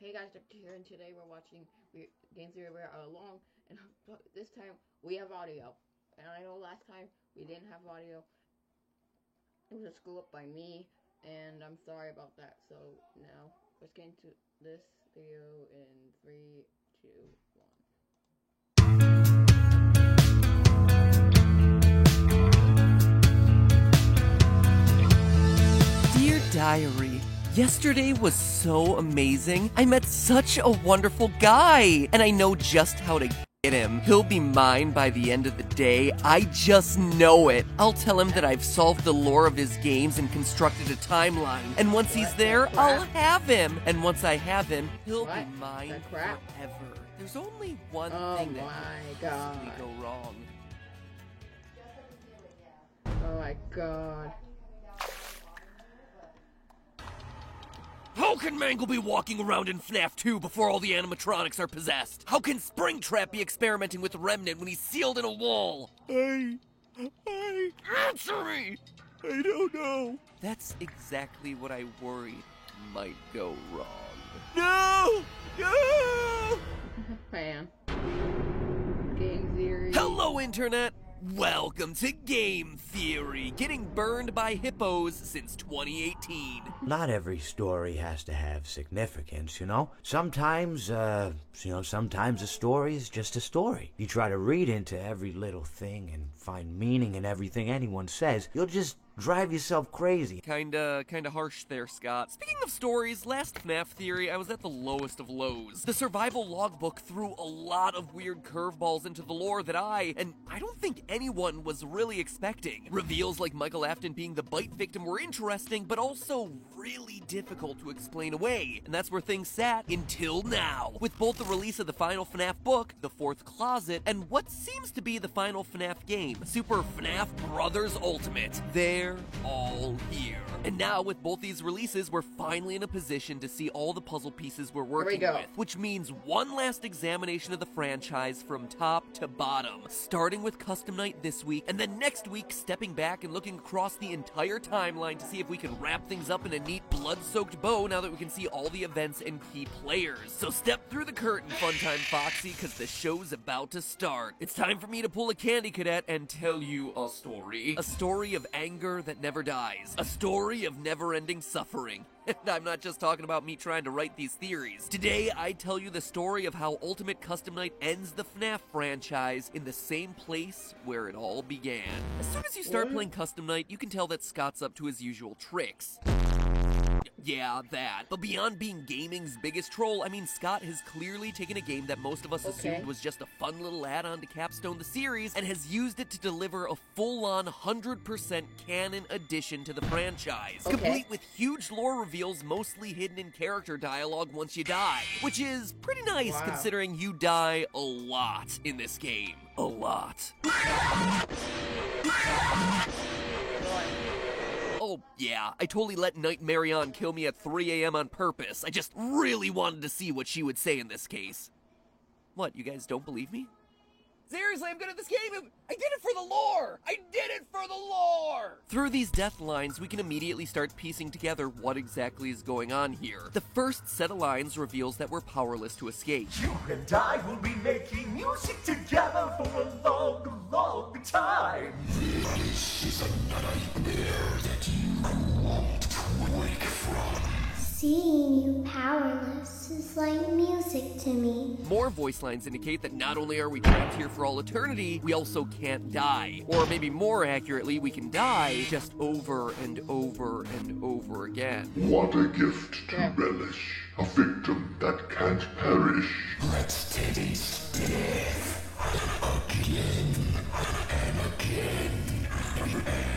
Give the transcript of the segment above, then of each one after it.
Hey guys, Dr. here, and today we're watching Game Theory. We're along, and this time we have audio. And I know last time we didn't have audio. It was a screw up by me, and I'm sorry about that. So now let's get into this video in 3, 2, 1. Dear Diary, yesterday was so amazing. I met such a wonderful guy, and I know just how to get him. He'll be mine by the end of the day. I just know it. I'll tell him that I've solved the lore of his games and constructed a timeline. And once he's there, I'll have him. And once I have him, he'll be mine forever. There's only one thing that could possibly go wrong. Oh my god. How can Mangle be walking around in FNAF 2 before all the animatronics are possessed? How can Springtrap be experimenting with Remnant when he's sealed in a wall? Answer me! I don't know. That's exactly what I worried might go wrong. No! No! Man. Game Theory. Hello, Internet! Welcome to Game Theory, getting burned by hippos since 2018. Not every story has to have significance, you know? Sometimes a story is just a story. You try to read into every little thing and find meaning in everything anyone says, you'll just drive yourself crazy. Kinda harsh there, Scott. Speaking of stories, last FNAF Theory, I was at the lowest of lows. The survival logbook threw a lot of weird curveballs into the lore that I don't think anyone was really expecting. Reveals like Michael Afton being the bite victim were interesting, but also really difficult to explain away. And that's where things sat until now. With both the release of the final FNAF book, The Fourth Closet, and what seems to be the final FNAF game, Super FNAF Brothers Ultimate. They're all here. And now with both these releases, we're finally in a position to see all the puzzle pieces we're working with, which means one last examination of the franchise from top to bottom, starting with Custom Night this week, and then next week stepping back and looking across the entire timeline to see if we can wrap things up in a neat blood-soaked bow now that we can see all the events and key players. So step through the curtain, Funtime Foxy, because the show's about to start. It's time for me to pull a Candy Cadet and tell you a story. A story of anger that never dies. A story of never-ending suffering. And I'm not just talking about me trying to write these theories. Today, I tell you the story of how Ultimate Custom Night ends the FNAF franchise in the same place where it all began. As soon as you start playing Custom Night, you can tell that Scott's up to his usual tricks. Yeah, that. But beyond being gaming's biggest troll, I mean, Scott has clearly taken a game that most of us assumed was just a fun little add-on to capstone the series, and has used it to deliver a full-on 100% canon addition to the franchise. Complete with huge lore reveals mostly hidden in character dialogue once you die. Which is pretty nice considering you die a lot in this game. A lot. Oh, yeah, I totally let Night Marion kill me at 3 a.m. on purpose. I just really wanted to see what she would say in this case. What, you guys don't believe me? Seriously, I'm good at this game. I did it for the lore. I did it for the lore. Through these death lines, we can immediately start piecing together what exactly is going on here. The first set of lines reveals that we're powerless to escape. You and I will be making music together for a long, long time. This is a nightmare that you won't wake from. Seeing you powerless is like music to me. More voice lines indicate that not only are we trapped here for all eternity, we also can't die. Or maybe more accurately, we can die just over and over and over again. What a gift to relish, a victim that can't perish. Let's taste death again and again and again.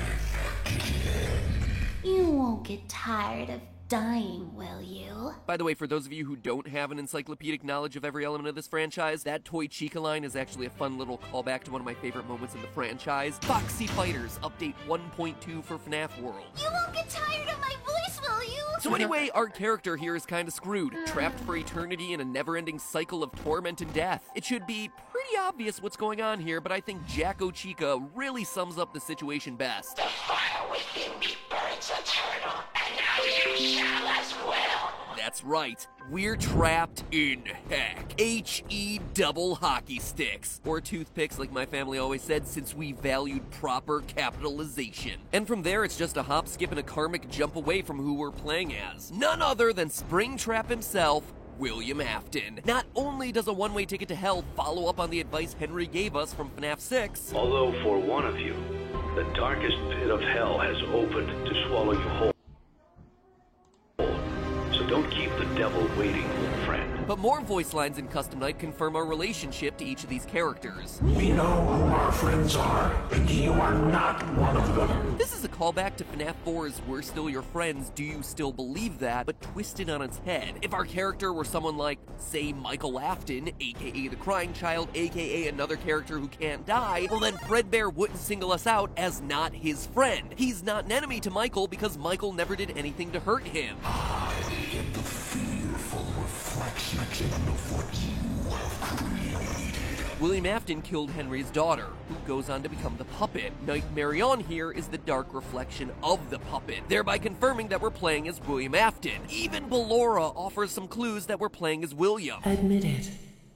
You won't get tired of dying, will you? By the way, for those of you who don't have an encyclopedic knowledge of every element of this franchise, that Toy Chica line is actually a fun little callback to one of my favorite moments in the franchise. Foxy Fighters, update 1.2 for FNAF World. You won't get tired of my voice, will you? So anyway, our character here is kinda screwed, trapped for eternity in a never-ending cycle of torment and death. It should be pretty obvious what's going on here, but I think Jacko Chica really sums up the situation best. The fire within me burns eternal, and now you shall as well. That's That's right. We're trapped in heck. H-E double hockey sticks. Or toothpicks like my family always said, since we valued proper capitalization. And from there, it's just a hop, skip, and a karmic jump away from who we're playing as. None other than Springtrap himself, William Afton. Not only does a one-way ticket to hell follow up on the advice Henry gave us from FNAF 6, although for one of you, the darkest pit of hell has opened to swallow you whole. So don't keep the devil waiting, old friend. but more voice lines in Custom Night confirm our relationship to each of these characters. We know who our friends are, and you are not one of them. This is a callback to FNAF 4's We're Still Your Friends, Do You Still Believe That?, but twisted on its head. If our character were someone like, say, Michael Afton, aka the Crying Child, aka another character who can't die, well then Fredbear wouldn't single us out as not his friend. He's not an enemy to Michael because Michael never did anything to hurt him. I am the fearful reflection of what you have created. William Afton killed Henry's daughter, who goes on to become the puppet. Knight Marion here is the dark reflection of the puppet, thereby confirming that we're playing as William Afton. Even Ballora offers some clues that we're playing as William. Admit it.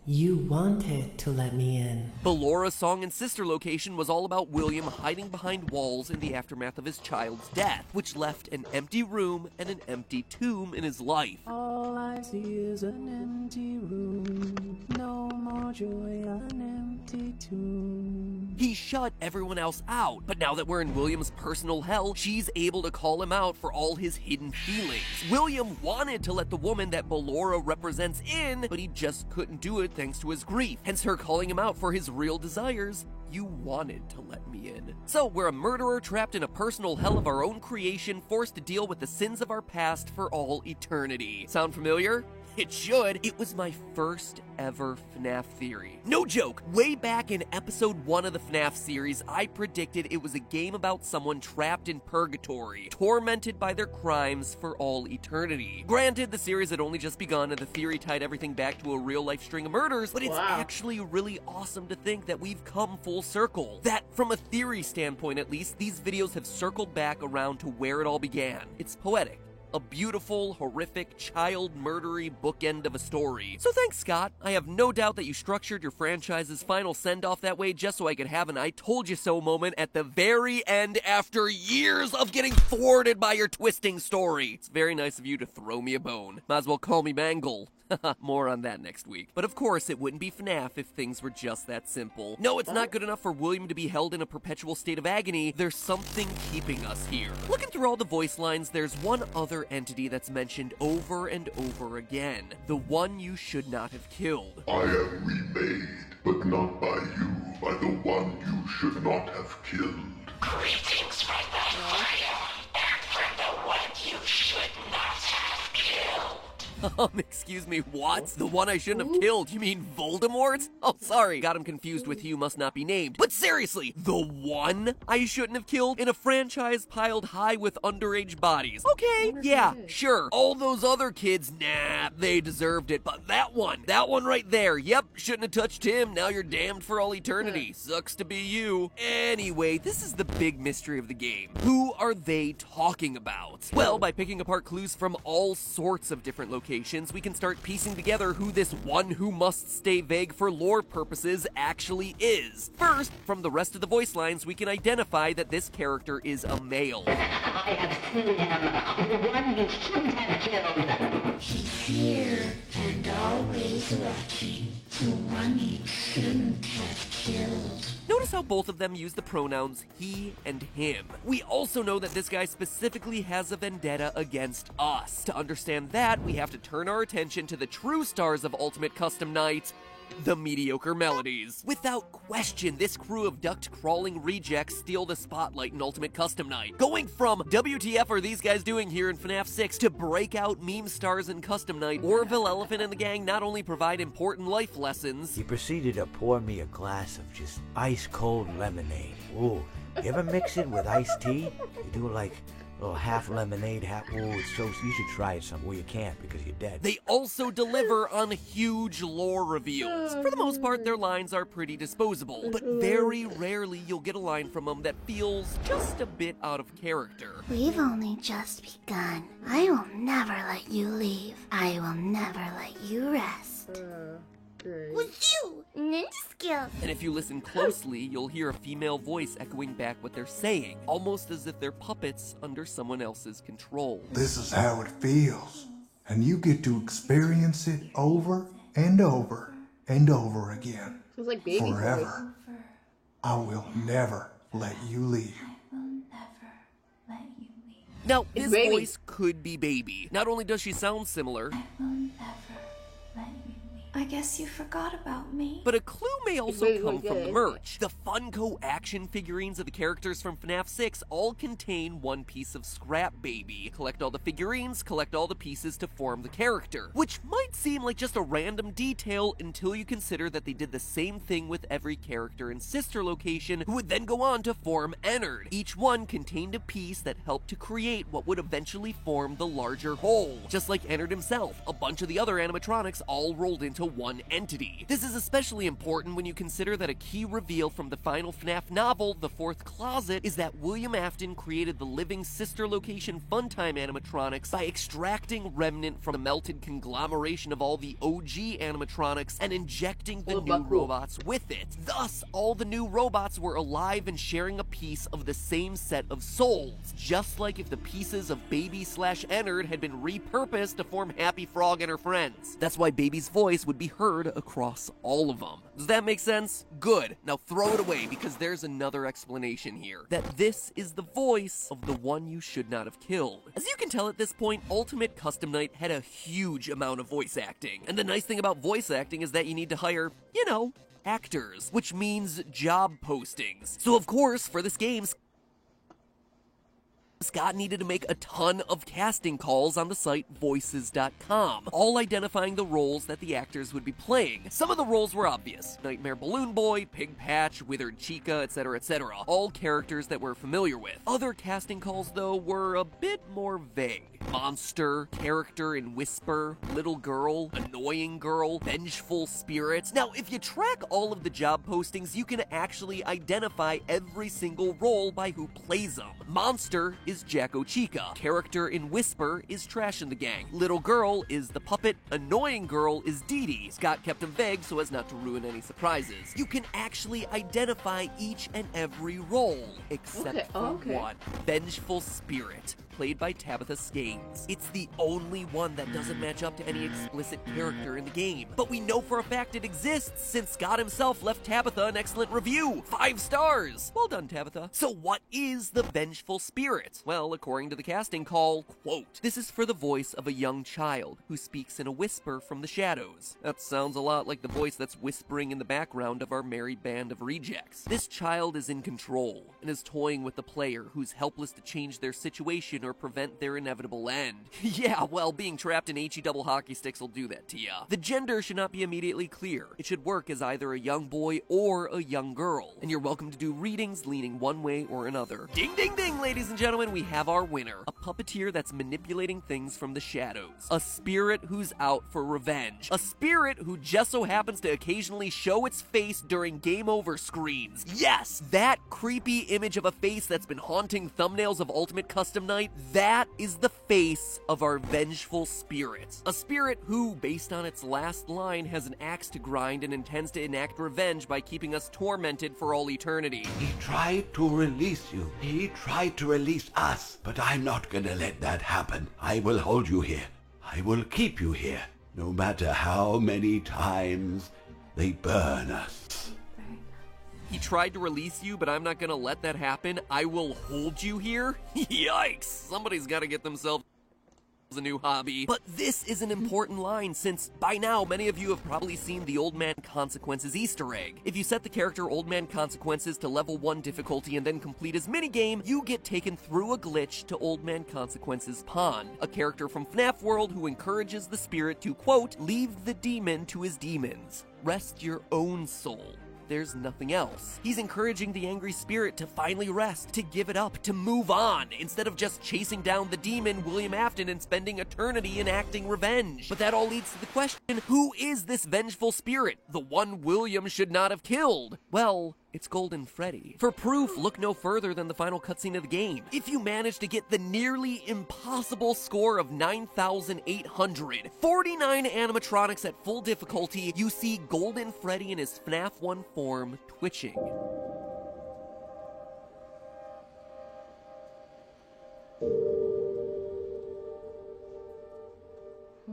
You wanted to let me in. Ballora's song and sister location was all about William hiding behind walls in the aftermath of his child's death, which left an empty room and an empty tomb in his life. All I see is an empty room. No more joy, an empty tomb. He shut everyone else out, but now that we're in William's personal hell, she's able to call him out for all his hidden feelings. William wanted to let the woman that Ballora represents in, but he just couldn't do it thanks to his grief, hence her calling him out for his real desires. You wanted to let me in. So we're a murderer trapped in a personal hell of our own creation, forced to deal with the sins of our past for all eternity. Sound familiar? It should. It was my first ever FNAF theory. No joke, way back in episode 1 of the FNAF series, I predicted it was a game about someone trapped in purgatory, tormented by their crimes for all eternity. Granted, the series had only just begun and the theory tied everything back to a real-life string of murders, but it's actually really awesome to think that we've come full circle. That, from a theory standpoint at least, these videos have circled back around to where it all began. It's poetic. A beautiful, horrific, child-murdery bookend of a story. So thanks, Scott. I have no doubt that you structured your franchise's final send-off that way just so I could have an I told you so moment at the very end after years of getting thwarted by your twisting story. It's very nice of you to throw me a bone. Might as well call me Mangle. More on that next week. But of course, it wouldn't be FNAF if things were just that simple. No, it's not good enough for William to be held in a perpetual state of agony. There's something keeping us here. Looking through all the voice lines, there's one other entity that's mentioned over and over again. The one you should not have killed. I am remade, but not by you, by the one you should not have killed. Greetings from the fire, and from the one you should not have killed. Excuse me, what? The one I shouldn't have killed? You mean Voldemort? Oh, sorry, got him confused with He Must Not Be Named. But seriously, the one I shouldn't have killed in a franchise piled high with underage bodies. Okay, yeah, sure. All those other kids, nah, they deserved it. But that one right there, yep, shouldn't have touched him. Now you're damned for all eternity. Sucks to be you. Anyway, this is the big mystery of the game. Who are they talking about? Well, by picking apart clues from all sorts of different locations, we can start piecing together who this one who must stay vague for lore purposes actually is. First, from the rest of the voice lines, we can identify that this character is a male. I have seen him, the one you shouldn't have killed. He's here and always watching, the one you shouldn't have killed. Notice how both of them use the pronouns he and him. We also know that this guy specifically has a vendetta against us. To understand that, we have to turn our attention to the true stars of Ultimate Custom Night, the Mediocre Melodies. Without question, this crew of duct-crawling rejects steal the spotlight in Ultimate Custom Night. Going from WTF are these guys doing here in FNAF 6 to breakout meme stars in Custom Night, Orville Elephant and the gang not only provide important life lessons, He proceeded to pour me a glass of just ice-cold lemonade. Ooh, you ever mix it with iced tea? You do like little half lemonade, half. Oh, it's so. You should try it some. Well, you can't because you're dead. They also deliver on huge lore reveals. For the most part, their lines are pretty disposable, but very rarely you'll get a line from them that feels just a bit out of character. We've only just begun. I will never let you leave. I will never let you rest. With you, ninja skills. And if you listen closely, you'll hear a female voice echoing back what they're saying, almost as if they're puppets under someone else's control. This is how it feels, and you get to experience it over and over and over again. Sounds like baby forever. Voice. I will never let you leave. Now, It's his Baby. voice could be Baby. Not only does she sound similar, I guess you forgot about me. but a clue may also really come good, from the isn't merch. The Funko action figurines of the characters from FNAF 6 all contain one piece of Scrap Baby. Collect all the figurines, collect all the pieces to form the character, which might seem like just a random detail until you consider that they did the same thing with every character in Sister Location, who would then go on to form Ennard. Each one contained a piece that helped to create what would eventually form the larger whole. Just like Ennard himself, a bunch of the other animatronics all rolled into one entity. This is especially important when you consider that a key reveal from the final FNAF novel, The Fourth Closet, is that William Afton created the living Sister Location Funtime animatronics by extracting remnant from the melted conglomeration of all the OG animatronics and injecting the new robots with it. Thus, all the new robots were alive and sharing a piece of the same set of souls, just like if the pieces of Baby/Ennard had been repurposed to form Happy Frog and her friends. That's why Baby's voice would be heard across all of them. Does that make sense? Good. Now throw it away, because there's another explanation here. That this is the voice of the one you should not have killed. As you can tell at this point, Ultimate Custom Night had a huge amount of voice acting. And the nice thing about voice acting is that you need to hire, you know, actors, which means job postings. So of course, for this game, Scott needed to make a ton of casting calls on the site Voices.com, all identifying the roles that the actors would be playing. Some of the roles were obvious: Nightmare Balloon Boy, Pig Patch, Withered Chica, etc., etc., all characters that we're familiar with. Other casting calls, though, were a bit more vague. Monster, Character in Whisper, Little Girl, Annoying Girl, Vengeful Spirit. Now, if you track all of the job postings, you can actually identify every single role by who plays them. Monster is Jacko Chica. Character in Whisper is Trash in the Gang. Little Girl is the puppet. Annoying Girl is Dee Dee. Scott kept them vague so as not to ruin any surprises. You can actually identify each and every role, except for one. Vengeful Spirit, played by Tabitha Skanes. It's the only one that doesn't match up to any explicit character in the game. But we know for a fact it exists, since Scott himself left Tabitha an excellent review. 5 stars! Well done, Tabitha. So what is the Vengeful Spirit? Well, according to the casting call, quote, "This is for the voice of a young child who speaks in a whisper from the shadows." That sounds a lot like the voice that's whispering in the background of our merry band of rejects. This child is in control and is toying with the player, who's helpless to change their situation or prevent their inevitable end. Yeah, well, being trapped in HE double hockey sticks will do that to ya. The gender should not be immediately clear. It should work as either a young boy or a young girl. And you're welcome to do readings leaning one way or another. Ding, ding, ding, ladies and gentlemen, we have our winner. A puppeteer that's manipulating things from the shadows. A spirit who's out for revenge. A spirit who just so happens to occasionally show its face during game over screens. Yes, that creepy image of a face that's been haunting thumbnails of Ultimate Custom Night, that is the face of our vengeful spirit. A spirit who, based on its last line, has an axe to grind and intends to enact revenge by keeping us tormented for all eternity. He tried to release you. He tried to release us. But I'm not gonna let that happen. I will hold you here. I will keep you here. No matter how many times they burn us. He tried to release you, but I'm not gonna let that happen. I will hold you here? Yikes! Somebody's gotta get themselves a new hobby. But this is an important line, since by now many of you have probably seen the Old Man Consequences Easter egg. If you set the character Old Man Consequences to level 1 difficulty and then complete his minigame, you get taken through a glitch to Old Man Consequences Pond, a character from FNAF World who encourages the spirit to, quote, "leave the demon to his demons. Rest your own soul. there's nothing else. He's encouraging the angry spirit to finally rest, to give it up, to move on, instead of just chasing down the demon William Afton and spending eternity enacting revenge. But that all leads to the question, who is this vengeful spirit? The one William should not have killed? Well, it's Golden Freddy. For proof, look no further than the final cutscene of the game. If you manage to get the nearly impossible score of 9,800, 49 animatronics at full difficulty, you see Golden Freddy in his FNAF 1 form twitching.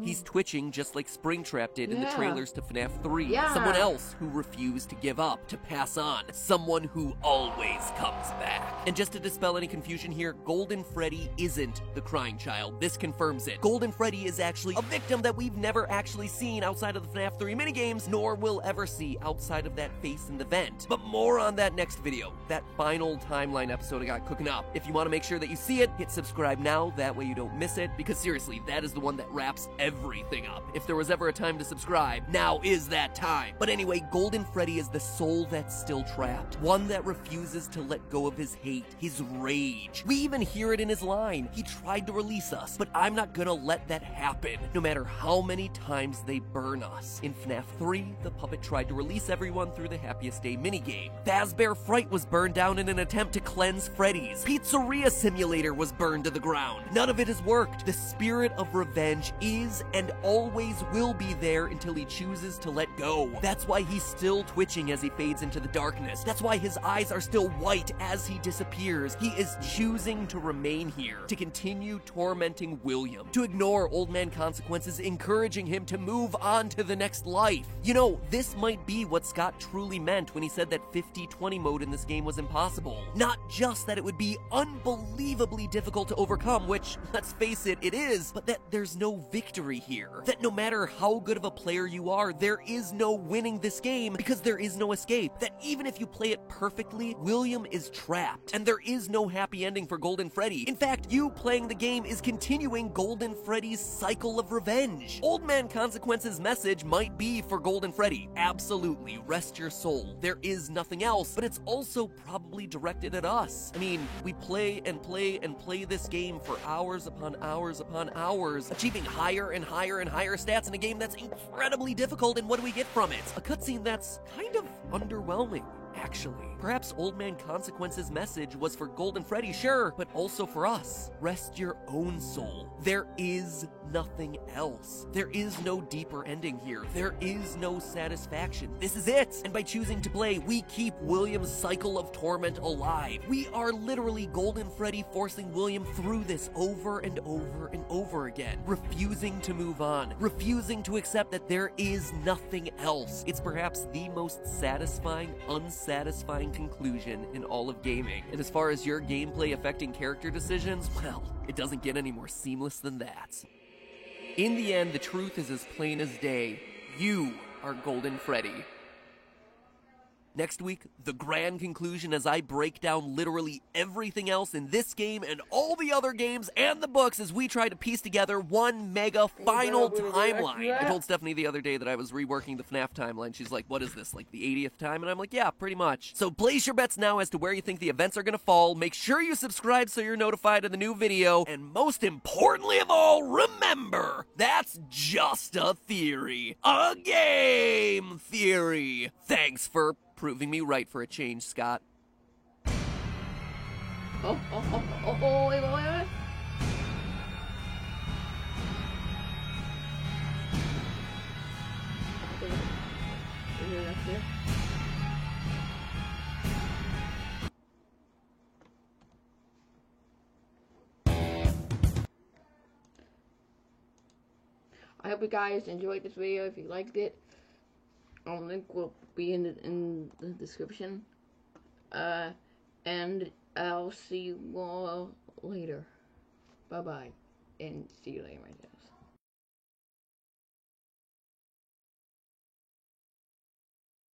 He's twitching just like Springtrap did in the trailers to FNAF 3. Someone else who refused to give up, to pass on. Someone who always comes back. And just to dispel any confusion here, Golden Freddy isn't the crying child. This confirms it. Golden Freddy is actually a victim that we've never actually seen outside of the FNAF 3 minigames, nor will ever see outside of that face in the vent. But more on that next video, that final timeline episode I got cooking up. If you want to make sure that you see it, hit subscribe now, that way you don't miss it, because seriously, that is the one that wraps everything up. If there was ever a time to subscribe, now is that time. But anyway, Golden Freddy is the soul that's still trapped, one that refuses to let go of his hate, his rage. We even hear it in his line. He tried to release us, but I'm not gonna let that happen, no matter how many times they burn us. In FNAF 3, the puppet tried to release everyone through the Happiest Day minigame. Fazbear Fright was burned down in an attempt to cleanse Freddy's. Pizzeria Simulator was burned to the ground. None of it has worked. The spirit of revenge is and always will be there until he chooses to let go. That's why he's still twitching as he fades into the darkness. That's why his eyes are still white as he disappears. He is choosing to remain here, to continue tormenting William, to ignore Old Man Consequences, encouraging him to move on to the next life. You know, this might be what Scott truly meant when he said that 50-20 mode in this game was impossible. Not just that it would be unbelievably difficult to overcome, which, let's face it, it is, but that there's no victory here. That no matter how good of a player you are, there is no winning this game because there is no escape. That even if you play it perfectly, William is trapped, and there is no happy ending for Golden Freddy. In fact, you playing the game is continuing Golden Freddy's cycle of revenge. Old Man Consequence's message might be for Golden Freddy. Absolutely, rest your soul. There is nothing else, but it's also probably directed at us. I mean, we play and play and play this game for hours upon hours upon hours, achieving higher and higher and higher stats in a game that's incredibly difficult, and what do we get from it? A cutscene that's kind of underwhelming, actually. Perhaps Old Man Consequence's message was for Golden Freddy, sure, but also for us. Rest your own soul. There is nothing else. There is no deeper ending here. There is no satisfaction. This is it. And by choosing to play, we keep William's cycle of torment alive. We are literally Golden Freddy forcing William through this over and over and over again, refusing to move on, refusing to accept that there is nothing else. It's perhaps the most satisfying, unsatisfying conclusion in all of gaming. And as far as your gameplay affecting character decisions, well, it doesn't get any more seamless than that. In the end, the truth is as plain as day. You are Golden Freddy. Next week, the grand conclusion as I break down literally everything else in this game and all the other games and the books as we try to piece together one mega final timeline. I told Stephanie the other day that I was reworking the FNAF timeline. She's like, what is this, like the 80th time? And I'm like, yeah, pretty much. So place your bets now as to where you think the events are gonna fall. Make sure you subscribe so you're notified of the new video. And most importantly of all, remember, that's just a theory. A game theory. Thanks for proving me right for a change, Scott. Wait. I hope you guys enjoyed this video. If you liked it, link will be in the description. And I'll see you all later. Bye bye. And see you later, my dears.